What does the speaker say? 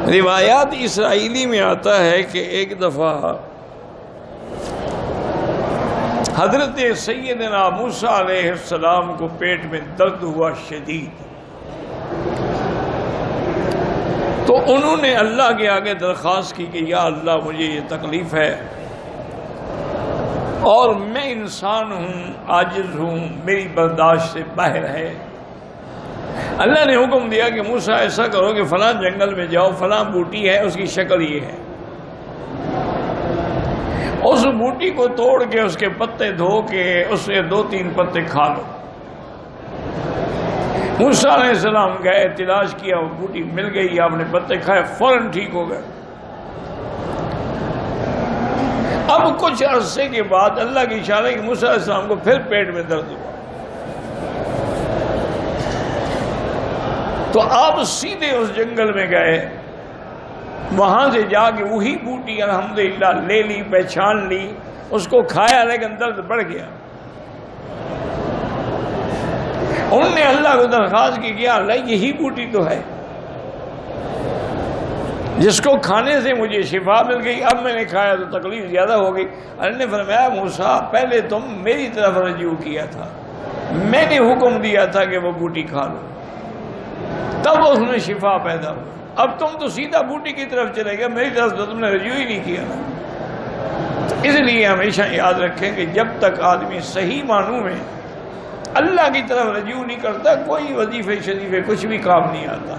روایات اسرائیلی میں آتا ہے کہ ایک دفعہ حضرت سیدنا موسیٰ علیہ السلام کو پیٹ میں درد ہوا شدید، تو انہوں نے اللہ کے آگے درخواست کی کہ یا اللہ مجھے یہ تکلیف ہے اور میں انسان ہوں، عاجز ہوں، میری برداشت سے باہر ہے۔ اللہ نے حکم دیا کہ موسیٰ ایسا کرو کہ فلاں جنگل میں جاؤ، فلاں بوٹی ہے، اس کی شکل یہ ہے، اس بوٹی کو توڑ کے اس کے پتے دھو کے اس سے 2-3 پتے کھا لو۔ موسیٰ علیہ السلام گئے، تلاش کیا، وہ بوٹی مل گئی، آپ نے پتے کھائے، فوراً ٹھیک ہو گئے۔ اب کچھ عرصے کے بعد اللہ کی اشارہ کہ موسیٰ علیہ السلام کو پھر پیٹ میں درد ہوا، تو آپ سیدھے اس جنگل میں گئے، وہاں سے جا کے وہی بوٹی الحمدللہ لے لی، پہچان لی، اس کو کھایا، لیکن درد بڑھ گیا۔ انہوں نے اللہ کو درخواست کی کہ اللہ یہی بوٹی تو ہے جس کو کھانے سے مجھے شفا مل گئی، اب میں نے کھایا تو تکلیف زیادہ ہو گئی۔ اللہ نے فرمایا موسیٰ پہلے تم میری طرف رجوع کیا تھا، میں نے حکم دیا تھا کہ وہ بوٹی کھا لو، تب اس میں شفا پیدا ہو۔ اب تم تو سیدھا بوٹی کی طرف چلے گئے، میری طرف تو تم نے رجوع ہی نہیں کیا نا۔ اس لیے ہمیشہ یاد رکھیں کہ جب تک آدمی صحیح معنوں میں اللہ کی طرف رجوع نہیں کرتا، کوئی وظیفے شریفے کچھ بھی کام نہیں آتا۔